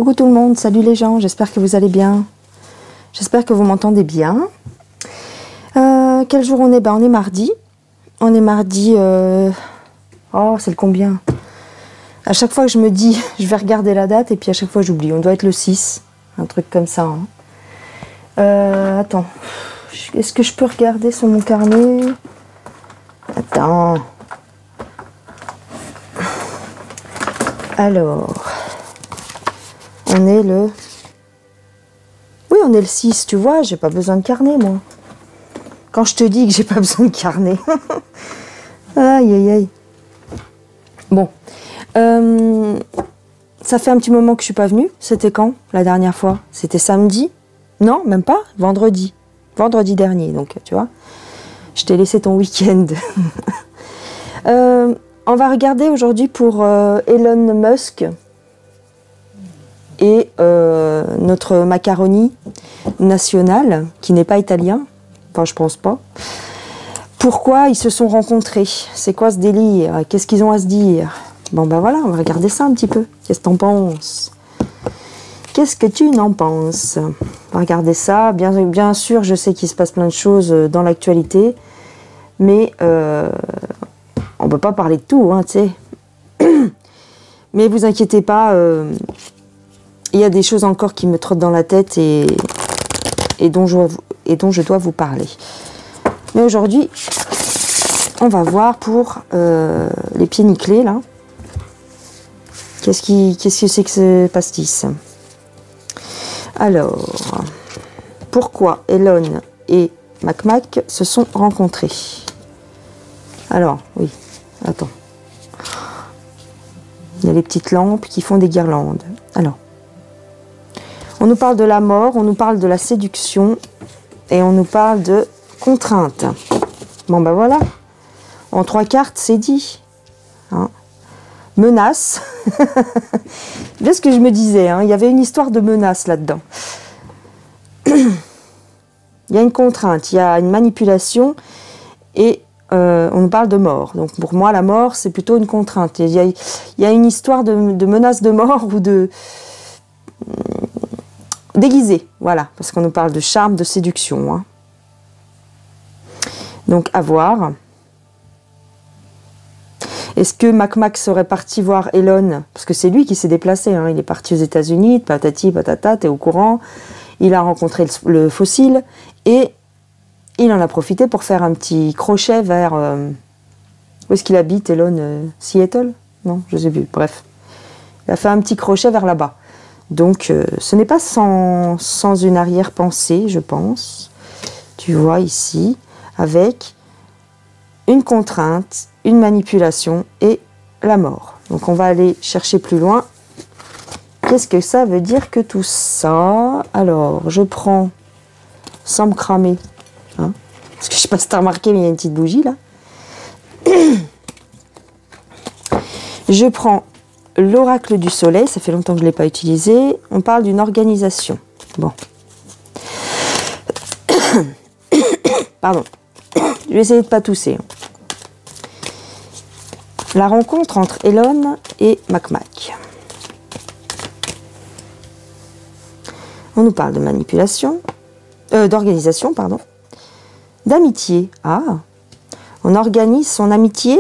Coucou tout le monde, salut les gens, j'espère que vous allez bien. J'espère que vous m'entendez bien. Quel jour on est? On est mardi. On est mardi... Oh, c'est le combien? À chaque fois que je me dis, je vais regarder la date et puis à chaque fois j'oublie. On doit être le 6, un truc comme ça. Hein. Attends, est-ce que je peux regarder sur mon carnet? Attends. Alors... On est le... Oui, on est le 6, tu vois, j'ai pas besoin de carnet, moi. Quand je te dis que j'ai pas besoin de carnet. Aïe, aïe, aïe. Bon. Ça fait un petit moment que je suis pas venue. C'était quand, la dernière fois? C'était samedi? Non, même pas. Vendredi. Vendredi dernier, donc, tu vois. Je t'ai laissé ton week-end. On va regarder aujourd'hui pour Elon Musk et notre macaroni national, qui n'est pas italien, enfin je pense pas. Pourquoi ils se sont rencontrés? C'est quoi ce délire? Qu'est-ce qu'ils ont à se dire? Bon ben voilà, on va regarder ça un petit peu. Qu'est-ce que t'en penses? Qu'est-ce que tu n'en penses? On va regarder ça. Bien sûr, je sais qu'il se passe plein de choses dans l'actualité, mais on peut pas parler de tout, hein, tu sais. Mais vous inquiétez pas, il y a des choses encore qui me trottent dans la tête et dont je dois vous parler. Mais aujourd'hui, on va voir pour les pieds nickelés, là. Qu'est-ce que c'est que ce pastis? Alors, pourquoi Elon et Mac se sont rencontrés? Alors, oui, attends. Il y a les petites lampes qui font des guirlandes. Alors, on nous parle de la mort, on nous parle de la séduction et on nous parle de contrainte. Bon ben voilà, en 3 cartes c'est dit. Hein. Menace. C'est ce que je me disais, hein. Il y avait une histoire de menace là-dedans. Il y a une contrainte, il y a une manipulation et on nous parle de mort. Donc pour moi la mort c'est plutôt une contrainte. Il y a une histoire de menace de mort ou de... déguisé, voilà, parce qu'on nous parle de charme, de séduction. Hein. Donc, à voir. Est-ce que Mac serait parti voir Elon? Parce que c'est lui qui s'est déplacé, hein. Il est parti aux États-Unis, patati patata, t'es au courant. Il a rencontré le fossile et il en a profité pour faire un petit crochet vers... où est-ce qu'il habite, Elon? Seattle? Non, je sais plus, bref. Il a fait un petit crochet vers là-bas. Donc, ce n'est pas sans une arrière-pensée, je pense. Tu vois ici, avec une contrainte, une manipulation et la mort. Donc, on va aller chercher plus loin. Qu'est-ce que ça veut dire que tout ça? Alors, je prends, sans me cramer, hein, parce que je ne sais pas si tu as remarqué, mais il y a une petite bougie là. Je prends l'oracle du soleil, ça fait longtemps que je ne l'ai pas utilisé. On parle d'une organisation. Bon. Pardon. Je vais essayer de ne pas tousser. La rencontre entre Elon et Mac. On nous parle de manipulation, d'organisation, pardon. D'amitié. Ah, on organise son amitié.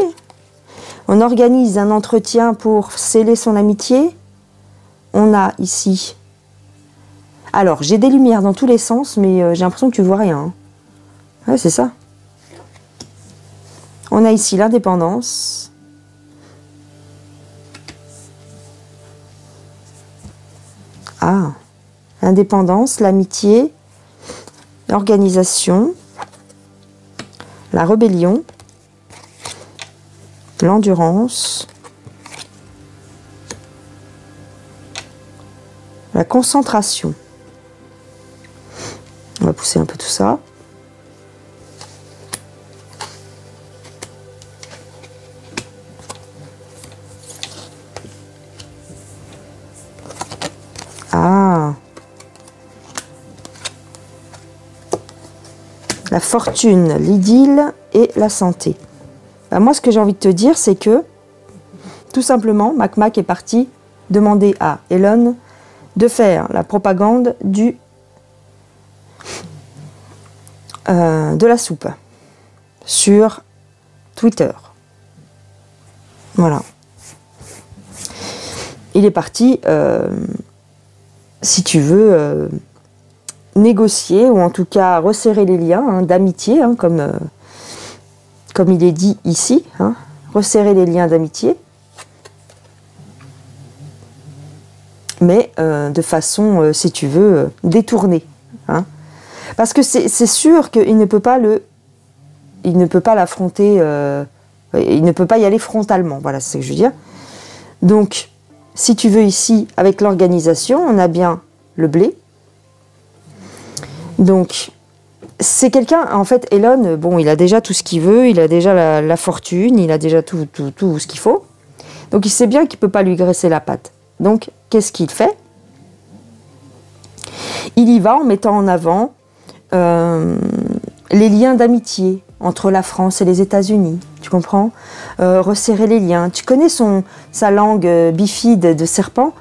On organise un entretien pour sceller son amitié. On a ici... Alors, j'ai des lumières dans tous les sens, mais j'ai l'impression que tu vois rien. Hein. Ouais, c'est ça. On a ici l'indépendance. Ah, l'indépendance, l'amitié, l'organisation, la rébellion, l'endurance, la concentration. On va pousser un peu tout ça. Ah, la fortune, l'idylle et la santé. Ben moi, ce que j'ai envie de te dire, c'est que, tout simplement, Mac est parti demander à Elon de faire la propagande de la soupe sur Twitter. Voilà. Il est parti, si tu veux, négocier, ou en tout cas resserrer les liens d'amitié, comme il est dit ici, resserrer les liens d'amitié, mais de façon, si tu veux, détournée. Parce que c'est sûr qu'il ne peut pas l'affronter, il ne peut pas y aller frontalement, voilà, c'est ce que je veux dire. Donc, si tu veux ici, avec l'organisation, on a bien le blé. Donc, c'est quelqu'un, en fait, Elon, bon, il a déjà tout ce qu'il veut, il a déjà la fortune, il a déjà tout ce qu'il faut. Donc, il sait bien qu'il ne peut pas lui graisser la patte. Donc, qu'est-ce qu'il fait? Il y va en mettant en avant les liens d'amitié entre la France et les États-Unis, tu comprends? Resserrer les liens. Tu connais sa langue bifide de serpent?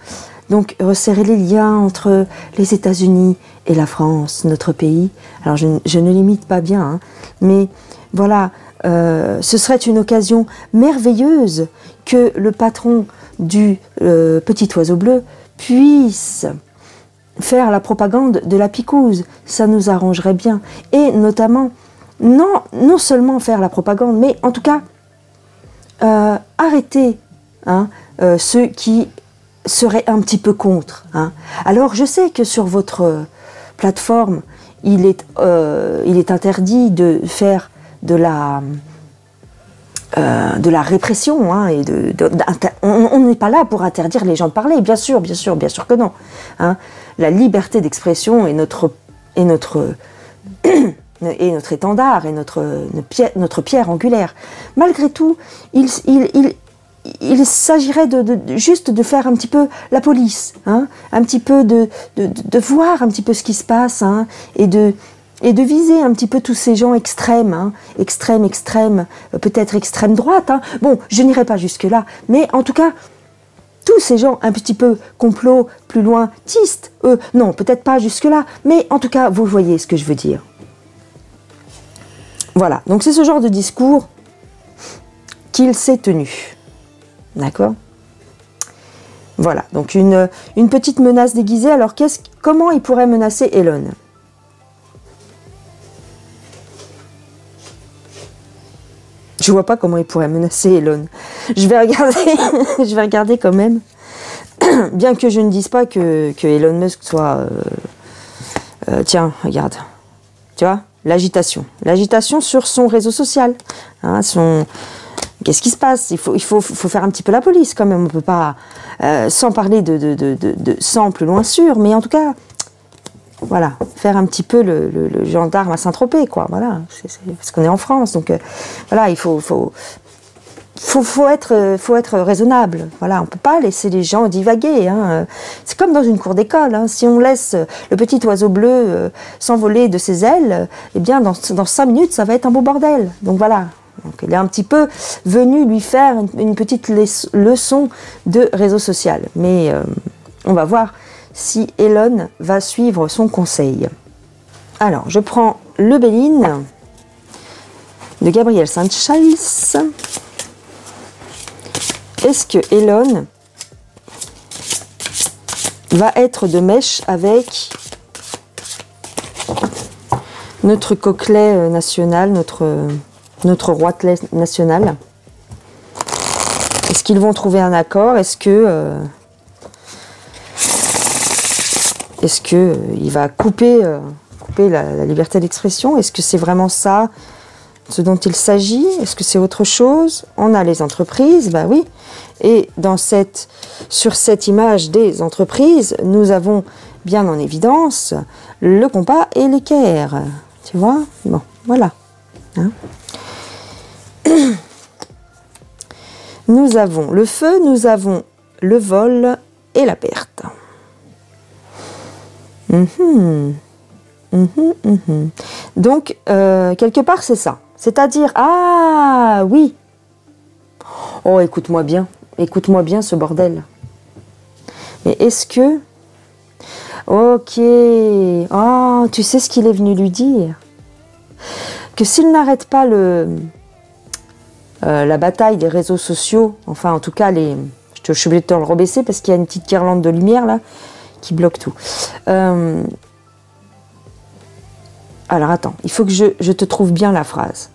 Donc, resserrer les liens entre les États-Unis et la France, notre pays. Alors, je ne l'imite pas bien, mais voilà, ce serait une occasion merveilleuse que le patron du Petit Oiseau Bleu puisse faire la propagande de la picouse. Ça nous arrangerait bien. Et notamment, non seulement faire la propagande, mais en tout cas, arrêter ceux qui seraient un petit peu contre. Alors, je sais que sur votre plateforme, il est interdit de faire de la répression, et on n'est pas là pour interdire les gens de parler, bien sûr que non. La liberté d'expression est notre étendard et notre pierre angulaire. Malgré tout, il s'agirait juste de faire un petit peu la police, un petit peu de voir un petit peu ce qui se passe, et de viser un petit peu tous ces gens extrêmes, extrême, peut-être extrême droite. Bon, je n'irai pas jusque-là, mais en tout cas, tous ces gens un petit peu complot, plus loin, tistes, non, peut-être pas jusque-là, mais en tout cas, vous voyez ce que je veux dire. Voilà, donc c'est ce genre de discours qu'il s'est tenu. D'accord? Voilà, donc une petite menace déguisée. Alors, comment il pourrait menacer Elon? Je vois pas comment il pourrait menacer Elon. Je vais regarder quand même. Bien que je ne dise pas que Elon Musk soit... tiens, regarde. Tu vois, l'agitation. L'agitation sur son réseau social. Qu'est-ce qui se passe? Il faut faire un petit peu la police quand même. On ne peut pas... sans parler de sang plus loin sûr, mais en tout cas... Voilà, faire un petit peu le gendarme à Saint-Tropez, quoi. Voilà, parce qu'on est en France, donc voilà, il faut être raisonnable. Voilà, on peut pas laisser les gens divaguer. C'est comme dans une cour d'école. Si on laisse le petit oiseau bleu s'envoler de ses ailes, eh bien, dans 5 minutes, ça va être un beau bordel. Donc voilà. Donc, il est un petit peu venu lui faire une petite leçon de réseau social. Mais on va voir si Elon va suivre son conseil. Alors, je prends le Béline de Gabriel Sanchez. Est-ce que Elon va être de mèche avec notre coquelet national, notre roitelet national? Est-ce qu'ils vont trouver un accord? Est-ce que il va couper la liberté d'expression? Est-ce que c'est vraiment ça ce dont il s'agit? Est-ce que c'est autre chose? On a les entreprises, bah oui. Et sur cette image des entreprises, nous avons bien en évidence le compas et l'équerre. Tu vois? Bon, voilà. Nous avons le feu, nous avons le vol et la perte. Donc, quelque part, c'est ça. C'est-à-dire, ah oui. Oh, écoute-moi bien ce bordel. Mais est-ce que Ok. Oh, tu sais ce qu'il est venu lui dire? Que s'il n'arrête pas la bataille des réseaux sociaux, enfin en tout cas je suis obligée de te le rebaisser parce qu'il y a une petite guirlande de lumière là qui bloque tout. Alors attends, il faut que je te trouve bien la phrase.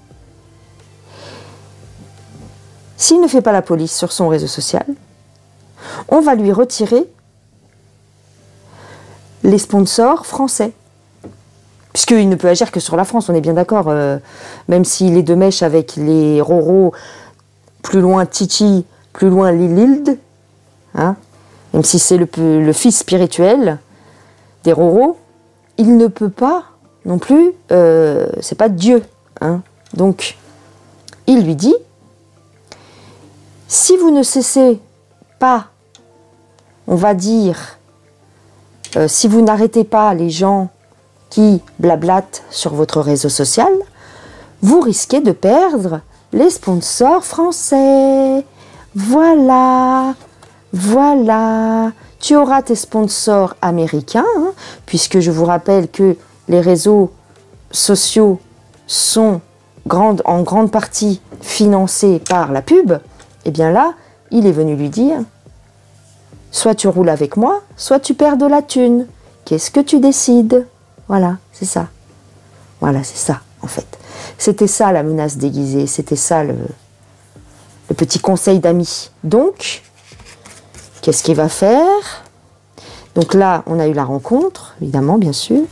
S'il ne fait pas la police sur son réseau social, on va lui retirer les sponsors français. Puisqu'il ne peut agir que sur la France, on est bien d'accord. Même s'il est de mèche avec les Roro, plus loin Titi, plus loin Lililde, hein, même si c'est le fils spirituel des Roro, il ne peut pas non plus, c'est pas Dieu. Hein. Donc, il lui dit, si vous ne cessez pas, on va dire, si vous n'arrêtez pas les gens qui blablatent sur votre réseau social, vous risquez de perdre les sponsors français. Voilà, voilà. Tu auras tes sponsors américains, hein, puisque je vous rappelle que les réseaux sociaux sont en grande partie financés par la pub. Et bien là, il est venu lui dire, soit tu roules avec moi, soit tu perds de la thune. Qu'est-ce que tu décides? Voilà, c'est ça. Voilà, c'est ça, en fait. C'était ça, la menace déguisée. C'était ça, le petit conseil d'amis. Donc, qu'est-ce qu'il va faire? Donc là, on a eu la rencontre, évidemment, bien sûr.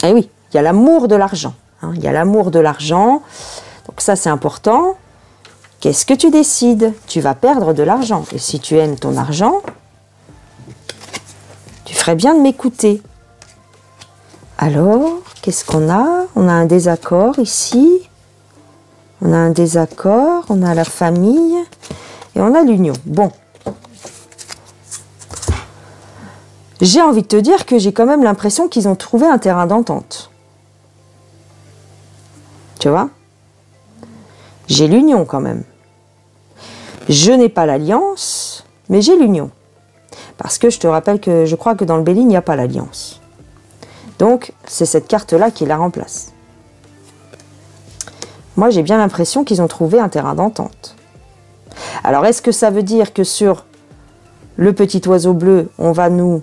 Et oui, il y a l'amour de l'argent. Hein, il y a l'amour de l'argent. Donc ça, c'est important. Qu'est-ce que tu décides? Tu vas perdre de l'argent. Et si tu aimes ton argent, tu ferais bien de m'écouter. Alors, qu'est-ce qu'on a? On a un désaccord ici. On a un désaccord. On a la famille. Et on a l'union. Bon. J'ai envie de te dire que j'ai quand même l'impression qu'ils ont trouvé un terrain d'entente. Tu vois? J'ai l'union quand même. Je n'ai pas l'alliance, mais j'ai l'union. Parce que je te rappelle que je crois que dans le Béli, il n'y a pas l'alliance. Donc, c'est cette carte-là qui la remplace. Moi, j'ai bien l'impression qu'ils ont trouvé un terrain d'entente. Alors, est-ce que ça veut dire que sur le petit oiseau bleu, on va nous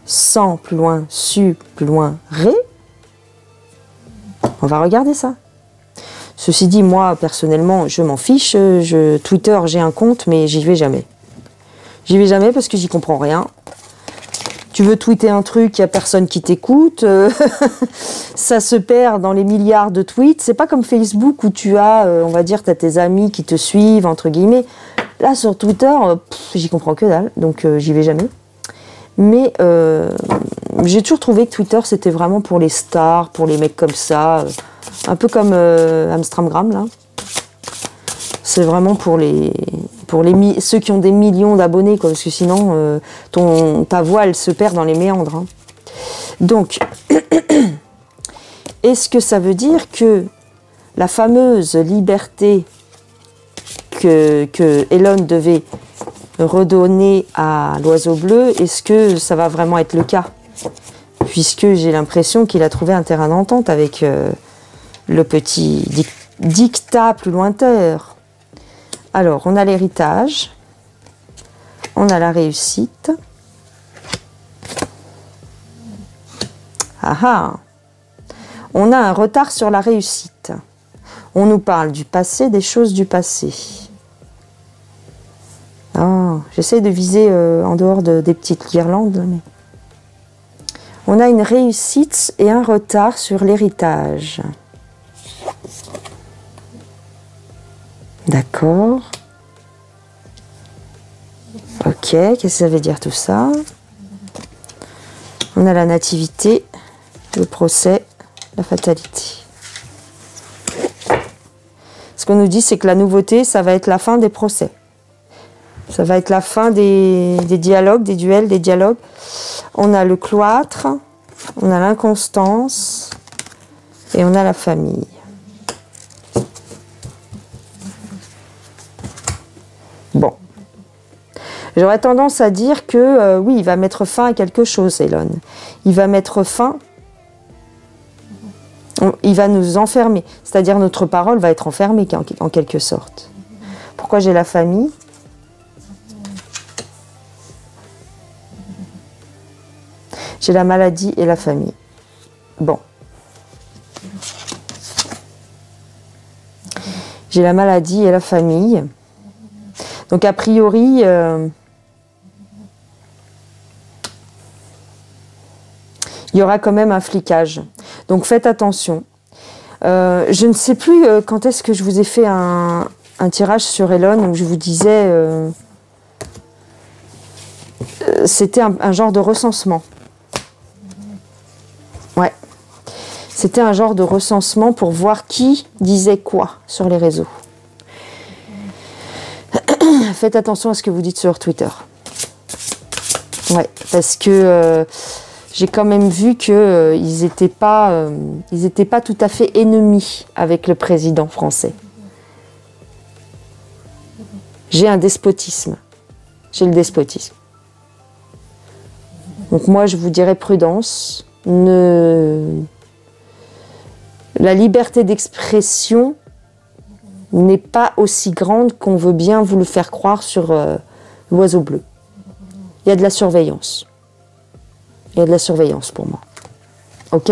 sans plus loin, su plus loin, ré? On va regarder ça. Ceci dit, moi, personnellement, je m'en fiche. Twitter, j'ai un compte, mais j'y vais jamais. J'y vais jamais parce que j'y comprends rien. Tu veux tweeter un truc, il n'y a personne qui t'écoute. Ça se perd dans les milliards de tweets. C'est pas comme Facebook où tu as, on va dire, tu as tes amis qui te suivent, entre guillemets. Là, sur Twitter, j'y comprends que dalle, donc j'y vais jamais. Mais j'ai toujours trouvé que Twitter, c'était vraiment pour les stars, pour les mecs comme ça. Un peu comme Amstramgram, là. C'est vraiment pour ceux qui ont des millions d'abonnés, quoi, parce que sinon, ta voix, elle se perd dans les méandres. Hein. Donc, est-ce que ça veut dire que la fameuse liberté que Elon devait redonner à l'oiseau bleu, est-ce que ça va vraiment être le cas? Puisque j'ai l'impression qu'il a trouvé un terrain d'entente avec le petit dictat plus lointain. Alors, on a l'héritage, on a la réussite. Ah ah! On a un retard sur la réussite. On nous parle du passé, des choses du passé. Oh, j'essaie de viser en dehors des petites guirlandes. Mais... On a une réussite et un retard sur l'héritage. D'accord. Ok, qu'est-ce que ça veut dire tout ça? On a la nativité, le procès, la fatalité. Ce qu'on nous dit, c'est que la nouveauté, ça va être la fin des procès. Ça va être la fin des dialogues, des duels, des dialogues. On a le cloître, on a l'inconstance et on a la famille. Bon. J'aurais tendance à dire que oui, il va mettre fin à quelque chose, Elon. Il va mettre fin, il va nous enfermer. C'est-à-dire notre parole va être enfermée en quelque sorte. Pourquoi j'ai la famille? J'ai la maladie et la famille. Bon. J'ai la maladie et la famille. Donc a priori, il y aura quand même un flicage. Donc faites attention. Je ne sais plus quand est-ce que je vous ai fait un tirage sur Elon où je vous disais... c'était un genre de recensement. Ouais. C'était un genre de recensement pour voir qui disait quoi sur les réseaux. Faites attention à ce que vous dites sur Twitter. Ouais, parce que j'ai quand même vu qu'ils n'étaient pas tout à fait ennemis avec le président français. J'ai un despotisme. J'ai le despotisme. Donc moi, je vous dirais prudence. La liberté d'expression n'est pas aussi grande qu'on veut bien vous le faire croire sur l'oiseau bleu. Il y a de la surveillance. Il y a de la surveillance pour moi. Ok?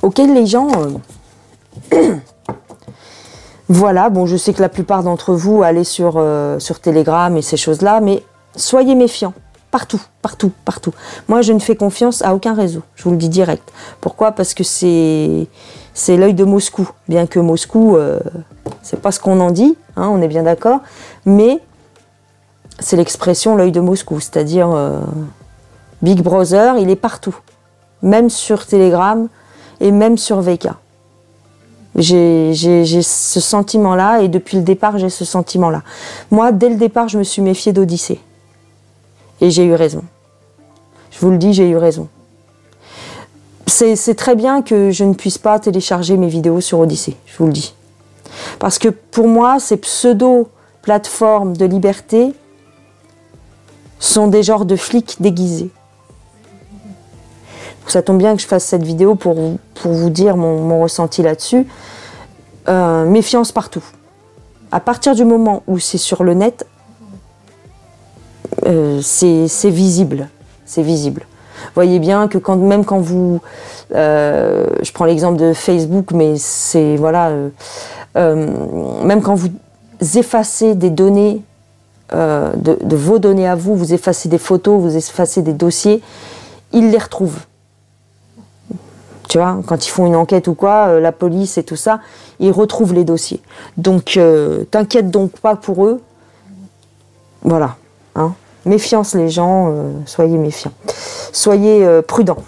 Ok, les gens... voilà, bon, je sais que la plupart d'entre vous allez sur Telegram et ces choses-là, mais soyez méfiants. Partout, partout, partout. Moi, je ne fais confiance à aucun réseau. Je vous le dis direct. Pourquoi? Parce que c'est l'œil de Moscou. Bien que Moscou, c'est pas ce qu'on en dit, hein, on est bien d'accord. Mais c'est l'expression l'œil de Moscou. C'est-à-dire, Big Brother, il est partout. Même sur Telegram et même sur VK. J'ai ce sentiment-là et depuis le départ, j'ai ce sentiment-là. Moi, dès le départ, je me suis méfiée d'Odyssée. Et j'ai eu raison. Je vous le dis, j'ai eu raison. C'est très bien que je ne puisse pas télécharger mes vidéos sur Odyssée, je vous le dis. Parce que pour moi, ces pseudo-plateformes de liberté sont des genres de flics déguisés. Ça tombe bien que je fasse cette vidéo pour vous dire mon ressenti là-dessus. Méfiance partout. À partir du moment où c'est sur le net, c'est visible. C'est visible. Voyez bien que même quand vous... je prends l'exemple de Facebook, mais c'est... Voilà. Même quand vous effacez des données, de vos données à vous, vous effacez des photos, vous effacez des dossiers, ils les retrouvent. Tu vois, quand ils font une enquête ou quoi, la police et tout ça, ils retrouvent les dossiers. Donc, t'inquiète donc pas pour eux. Voilà. Hein. Méfiance les gens, soyez méfiants. Soyez prudents.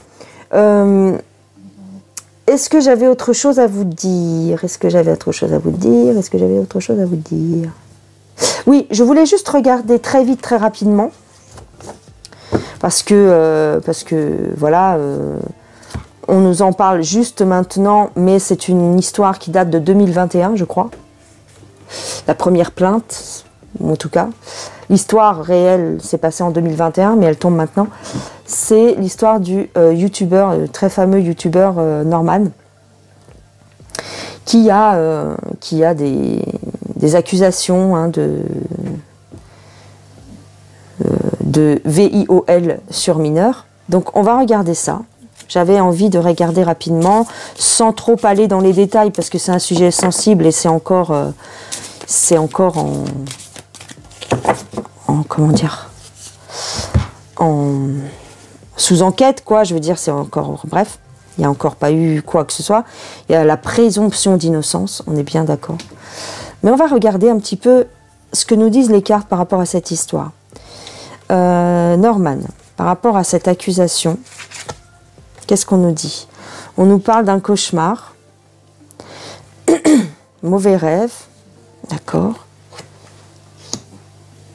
Est-ce que j'avais autre chose à vous dire? Est-ce que j'avais autre chose à vous dire? Est-ce que j'avais autre chose à vous dire? Oui, je voulais juste regarder très vite, très rapidement. Parce que voilà, on nous en parle juste maintenant, mais c'est une histoire qui date de 2021, je crois. La première plainte, en tout cas. L'histoire réelle s'est passée en 2021, mais elle tombe maintenant. C'est l'histoire du youtubeur, très fameux youtubeur Norman, qui a des accusations hein, de VIOL sur mineurs. Donc on va regarder ça. J'avais envie de regarder rapidement, sans trop aller dans les détails, parce que c'est un sujet sensible et c'est encore en comment dire, sous enquête, quoi. Je veux dire, c'est encore, bref, il n'y a encore pas eu quoi que ce soit. Il y a la présomption d'innocence, on est bien d'accord. Mais on va regarder un petit peu ce que nous disent les cartes par rapport à cette histoire. Norman, par rapport à cette accusation, qu'est-ce qu'on nous dit? On nous parle d'un cauchemar, mauvais rêve, d'accord.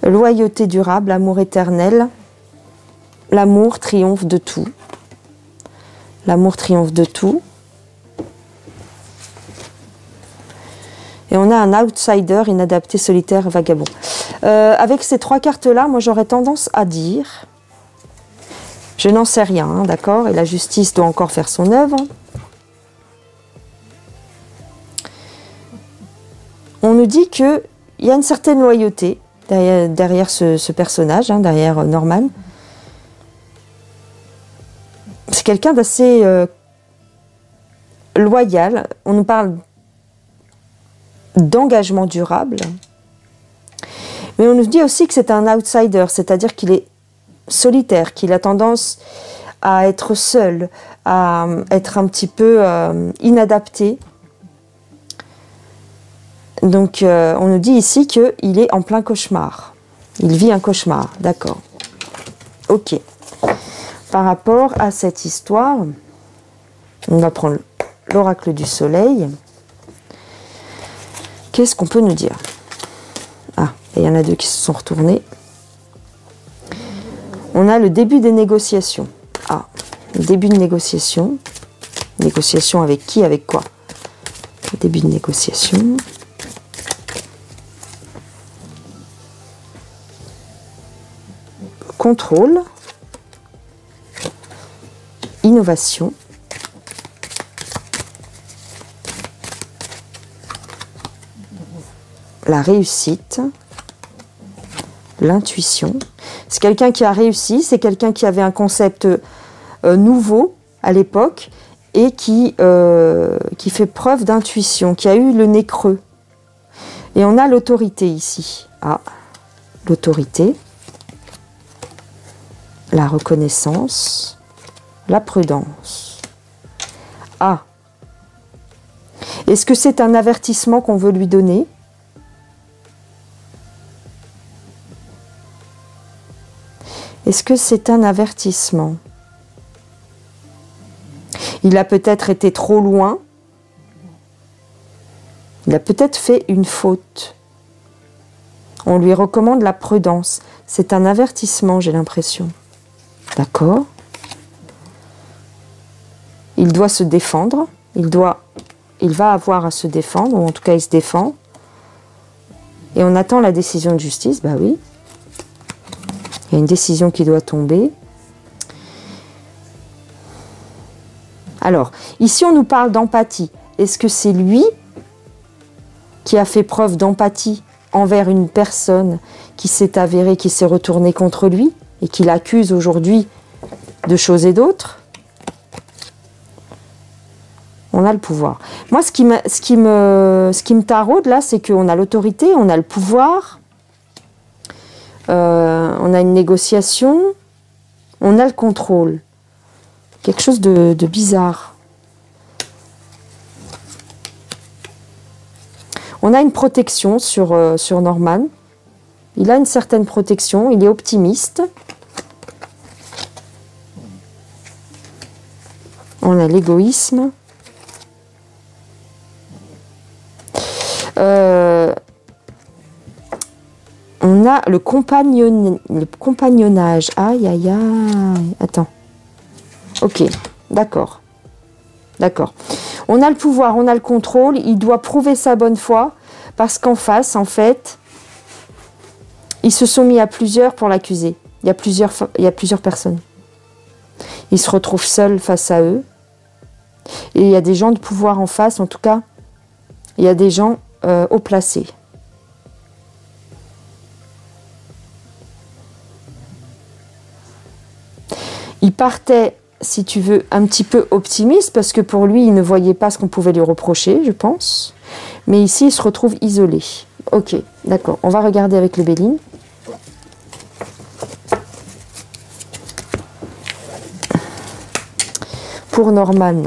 Loyauté durable, amour éternel. L'amour triomphe de tout. L'amour triomphe de tout. Et on a un outsider, inadapté, solitaire, vagabond. Avec ces 3 cartes-là, moi j'aurais tendance à dire, je n'en sais rien, hein, d'accord, et la justice doit encore faire son œuvre. On nous dit qu'il y a une certaine loyauté derrière ce personnage, hein, derrière Norman. C'est quelqu'un d'assez loyal. On nous parle d'engagement durable. Mais on nous dit aussi que c'est un outsider, c'est-à-dire qu'il est solitaire, qu'il a tendance à être seul, à être un petit peu inadapté. Donc on nous dit ici qu'il est en plein cauchemar. Il vit un cauchemar, d'accord. Ok. Par rapport à cette histoire, on va prendre l'oracle du soleil. Qu'est-ce qu'on peut nous dire? Ah, il y en a 2 qui se sont retournés. On a le début des négociations. Ah, le début de négociation. Négociation avec qui, avec quoi? Le début de négociation. Contrôle. Innovation. La réussite. L'intuition. C'est quelqu'un qui a réussi, c'est quelqu'un qui avait un concept nouveau à l'époque et qui fait preuve d'intuition, qui a eu le nez creux. Et on a l'autorité ici. Ah, l'autorité, la reconnaissance, la prudence. Ah, est-ce que c'est un avertissement qu'on veut lui donner ? Est-ce que c'est un avertissement? Il a peut-être été trop loin. Il a peut-être fait une faute. On lui recommande la prudence. C'est un avertissement, j'ai l'impression. D'accord. Il doit se défendre. Il va avoir à se défendre, ou en tout cas il se défend. Et on attend la décision de justice, bah oui. Il y a une décision qui doit tomber. Alors, ici on nous parle d'empathie. Est-ce que c'est lui qui a fait preuve d'empathie envers une personne qui s'est avérée, qui s'est retournée contre lui et qui l'accuse aujourd'hui de choses et d'autres? On a le pouvoir. Moi, ce qui me taraude là, c'est qu'on a l'autorité, on a le pouvoir, on a une négociation, on a le contrôle. Quelque chose de bizarre. On a une protection sur Norman. Il a une certaine protection, il est optimiste. On a l'égoïsme. On a le compagnonnage. Aïe, aïe, aïe. Attends. Ok, d'accord. D'accord. On a le pouvoir, on a le contrôle. Il doit prouver sa bonne foi parce qu'en face, en fait, ils se sont mis à plusieurs pour l'accuser. Il y a plusieurs personnes. Il se retrouve seul face à eux. Et il y a des gens de pouvoir en face, en tout cas, il y a des gens haut placés. Il partait, si tu veux, un petit peu optimiste, parce que pour lui, il ne voyait pas ce qu'on pouvait lui reprocher, je pense. Mais ici, il se retrouve isolé. Ok, d'accord. On va regarder avec le Béline. Pour Norman.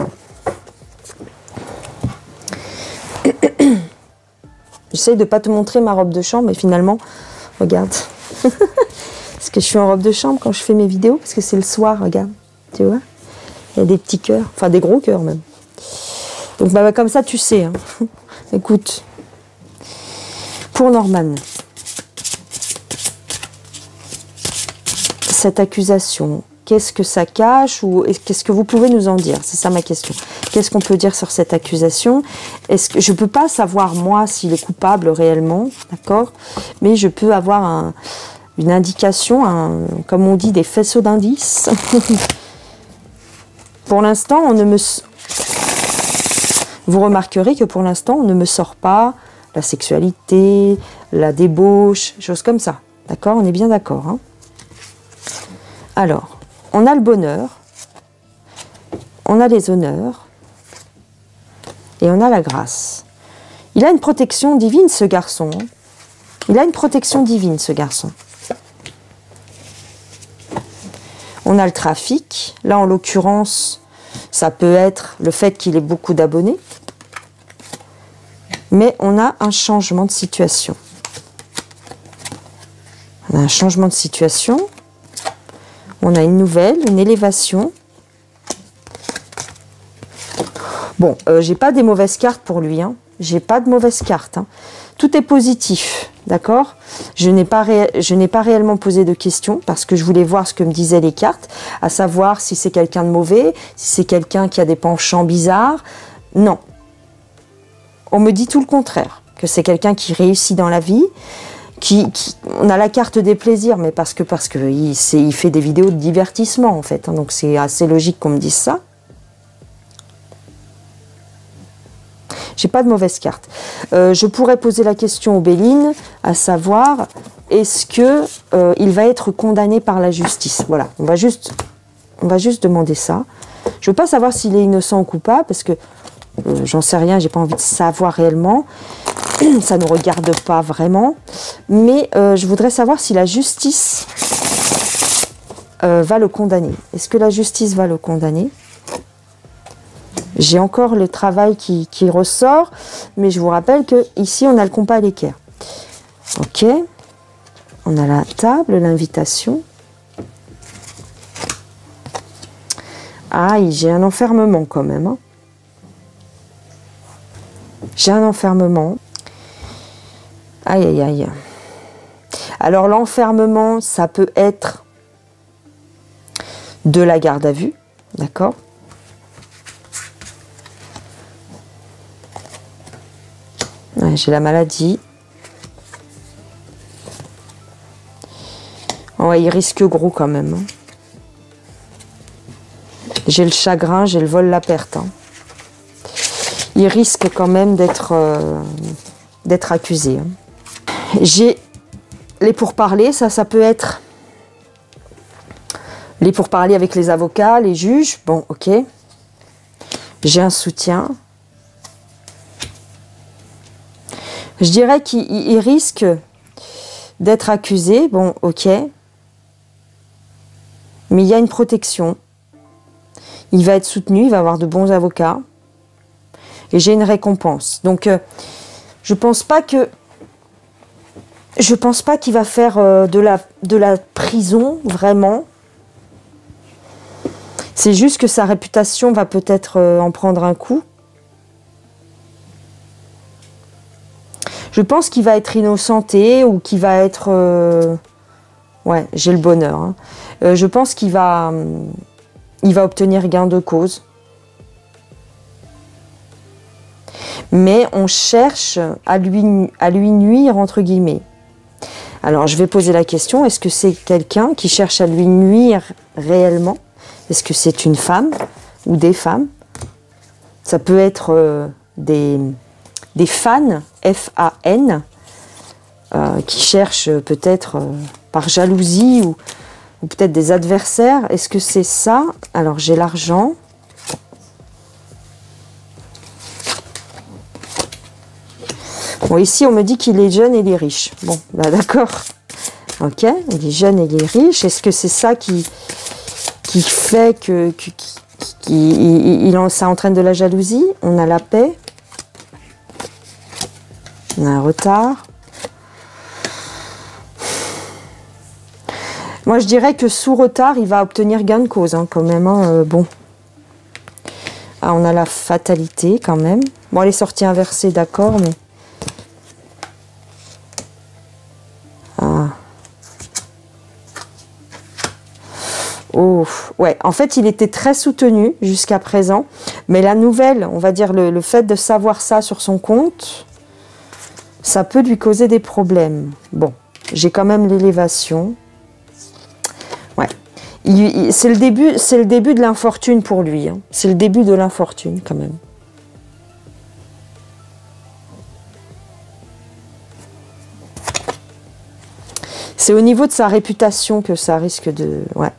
J'essaie de ne pas te montrer ma robe de chambre, mais finalement, regarde. Parce que je suis en robe de chambre quand je fais mes vidéos, parce que c'est le soir, regarde. Tu vois? Il y a des petits cœurs, enfin des gros cœurs même. Donc bah, comme ça, tu sais. Hein. Écoute. Pour Norman. Cette accusation, Qu'est-ce que ça cache ou qu'est-ce que vous pouvez nous en dire? C'est ça ma question. Qu'est-ce qu'on peut dire sur cette accusation? Est-ce que je peux pas savoir moi s'il est coupable réellement, d'accord? Mais je peux avoir une indication, comme on dit, des faisceaux d'indices. Pour l'instant, on ne me... Vous remarquerez que pour l'instant, on ne me sort pas la sexualité, la débauche, choses comme ça. D'accord? On est bien d'accord, hein? Alors, on a le bonheur, on a les honneurs et on a la grâce. Il a une protection divine, ce garçon. Il a une protection divine, ce garçon. On a le trafic. Là, en l'occurrence, ça peut être le fait qu'il ait beaucoup d'abonnés. Mais on a un changement de situation. On a un changement de situation. On a une nouvelle, une élévation. Bon, j'ai pas des mauvaises cartes pour lui. Hein. J'ai pas de mauvaises cartes. Hein. Tout est positif, d'accord? Je n'ai pas réellement posé de questions parce que je voulais voir ce que me disaient les cartes, à savoir si c'est quelqu'un de mauvais, si c'est quelqu'un qui a des penchants bizarres. Non. On me dit tout le contraire, que c'est quelqu'un qui réussit dans la vie. On a la carte des plaisirs, mais parce que il fait des vidéos de divertissement en fait, hein, donc c'est assez logique qu'on me dise ça. J'ai pas de mauvaise carte. Je pourrais poser la question aux Bélines, à savoir est-ce que il va être condamné par la justice. Voilà, on va juste demander ça. Je veux pas savoir s'il est innocent ou coupable parce que j'en sais rien, j'ai pas envie de savoir réellement. Ça ne regarde pas vraiment, mais je voudrais savoir si la justice va le condamner. Est-ce que la justice va le condamner? J'ai encore le travail qui ressort, mais je vous rappelle que ici on a le compas à l'équerre. Ok, on a la table, l'invitation. Aïe, j'ai un enfermement quand même. Hein. J'ai un enfermement. Aïe, aïe, aïe. Alors l'enfermement, ça peut être de la garde à vue, d'accord? Ouais, j'ai la maladie. Ouais, il risque gros quand même. Hein. J'ai le chagrin, j'ai le vol, la perte. Hein. Il risque quand même d'être accusé. Hein. J'ai les pourparlers, ça peut être les pourparlers avec les avocats, les juges. Bon, ok. J'ai un soutien. Je dirais qu'il risque d'être accusé. Bon, ok. Mais il y a une protection. Il va être soutenu, il va avoir de bons avocats. Et j'ai une récompense. Donc, je pense pas qu'il va faire de la prison, vraiment. C'est juste que sa réputation va peut-être en prendre un coup. Je pense qu'il va être innocenté ou qu'il va être... Ouais, j'ai le bonheur. Hein. Je pense qu'il va obtenir gain de cause. Mais on cherche à lui nuire, entre guillemets. Alors, je vais poser la question, est-ce que c'est quelqu'un qui cherche à lui nuire réellement? Est-ce que c'est une femme ou des femmes? Ça peut être des fans, F-A-N, qui cherchent peut-être par jalousie ou peut-être des adversaires. Est-ce que c'est ça? Alors, j'ai l'argent. Bon, ici, on me dit qu'il est jeune et il est riche. Bon, bah d'accord. Ok, il est jeune et il est riche. Est-ce que c'est ça qui fait que ça entraîne de la jalousie? On a la paix. On a un retard. Moi, je dirais que sous retard, il va obtenir gain de cause, hein, quand même. Hein, bon. Ah, on a la fatalité, quand même. Bon, elle est sortie inversée, d'accord, mais... Ah. Oh, ouais, en fait, il était très soutenu jusqu'à présent, mais la nouvelle, on va dire le fait de savoir ça sur son compte, ça peut lui causer des problèmes. Bon, j'ai quand même l'élévation. Ouais, c'est le début de l'infortune pour lui. Hein. C'est le début de l'infortune quand même. C'est au niveau de sa réputation que ça risque de... Ouais.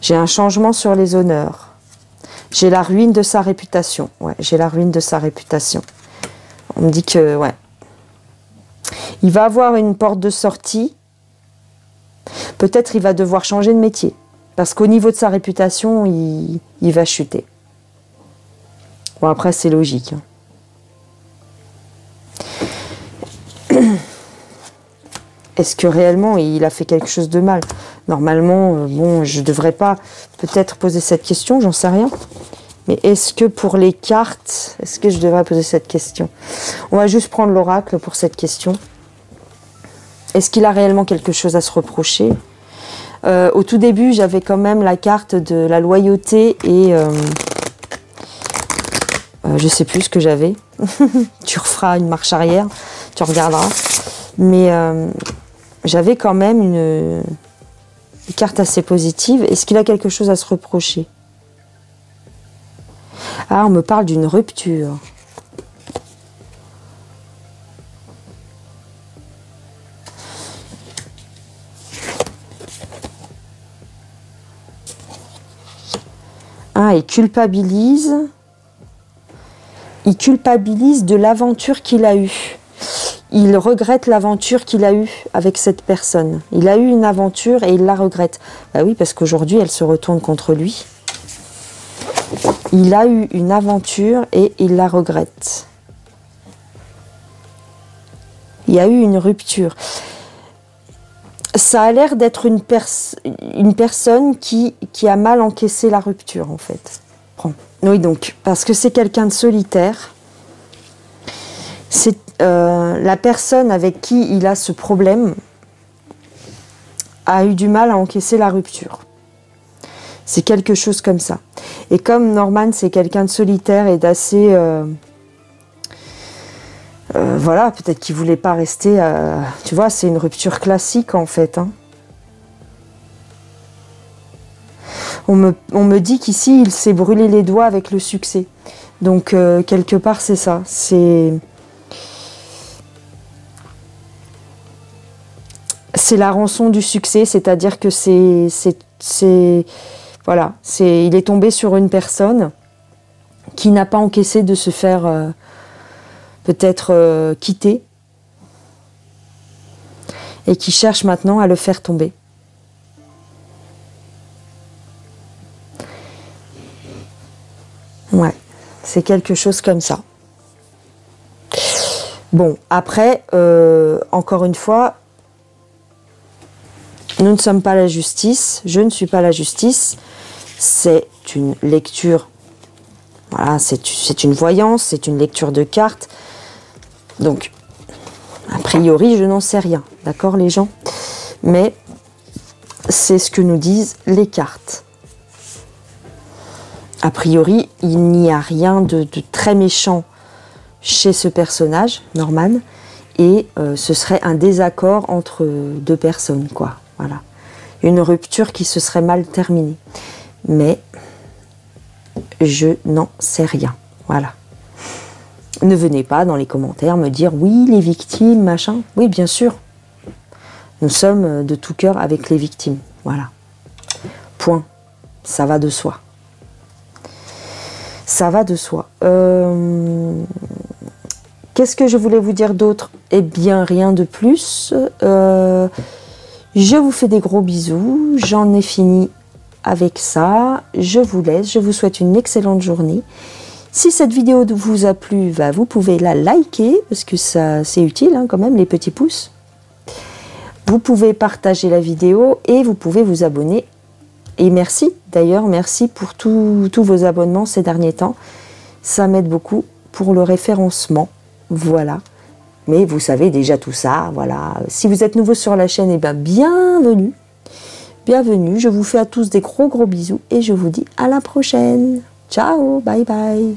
J'ai un changement sur les honneurs. J'ai la ruine de sa réputation. Ouais, j'ai la ruine de sa réputation. On me dit que... Ouais. Il va avoir une porte de sortie. Peut-être il va devoir changer de métier. Parce qu'au niveau de sa réputation, il va chuter. Bon, après, c'est logique. Hein. Est-ce que réellement il a fait quelque chose de mal? Normalement, bon, je ne devrais pas peut-être poser cette question, j'en sais rien. Mais est-ce que pour les cartes, est-ce que je devrais poser cette question? On va juste prendre l'oracle pour cette question. Est-ce qu'il a réellement quelque chose à se reprocher? Au tout début, j'avais quand même la carte de la loyauté et... je sais plus ce que j'avais. Tu referas une marche arrière, tu regarderas. Mais j'avais quand même une carte assez positive. Est-ce qu'il a quelque chose à se reprocher? Ah, on me parle d'une rupture. Ah, il culpabilise. Il culpabilise de l'aventure qu'il a eue. Il regrette l'aventure qu'il a eue avec cette personne. Il a eu une aventure et il la regrette. Bah oui, parce qu'aujourd'hui, elle se retourne contre lui. Il a eu une aventure et il la regrette. Il y a eu une rupture. Ça a l'air d'être une personne qui a mal encaissé la rupture, en fait. Oui, donc, parce que c'est quelqu'un de solitaire. C'est la personne avec qui il a ce problème a eu du mal à encaisser la rupture. C'est quelque chose comme ça. Et comme Norman, c'est quelqu'un de solitaire et d'assez... voilà, peut-être qu'il ne voulait pas rester... tu vois, c'est une rupture classique, en fait. Hein. On me dit qu'ici, il s'est brûlé les doigts avec le succès. Donc, quelque part, c'est ça. C'est la rançon du succès, c'est-à-dire que voilà, il est tombé sur une personne qui n'a pas encaissé de se faire peut-être quitter et qui cherche maintenant à le faire tomber. Ouais, c'est quelque chose comme ça. Bon, après, encore une fois, nous ne sommes pas la justice, je ne suis pas la justice, c'est une lecture, voilà, c'est une voyance, c'est une lecture de cartes, donc, a priori, je n'en sais rien, d'accord les gens? Mais c'est ce que nous disent les cartes. A priori, il n'y a rien de très méchant chez ce personnage, Norman, et ce serait un désaccord entre deux personnes, quoi. Voilà. Une rupture qui se serait mal terminée. Mais je n'en sais rien. Voilà. Ne venez pas dans les commentaires me dire oui, les victimes, machin. Oui, bien sûr. Nous sommes de tout cœur avec les victimes. Voilà. Point. Ça va de soi. Ça va de soi. Qu'est-ce que je voulais vous dire d'autre? Eh bien, rien de plus. Je vous fais des gros bisous. J'en ai fini avec ça. Je vous laisse. Je vous souhaite une excellente journée. Si cette vidéo vous a plu, vous pouvez la liker, parce que ça c'est utile hein, quand même, les petits pouces. Vous pouvez partager la vidéo et vous pouvez vous abonner. Et merci, d'ailleurs, merci pour tous vos abonnements ces derniers temps. Ça m'aide beaucoup pour le référencement. Voilà. Mais vous savez déjà tout ça, voilà. Si vous êtes nouveau sur la chaîne, eh bien, bienvenue. bienvenue. Je vous fais à tous des gros bisous et je vous dis à la prochaine. Ciao, bye bye.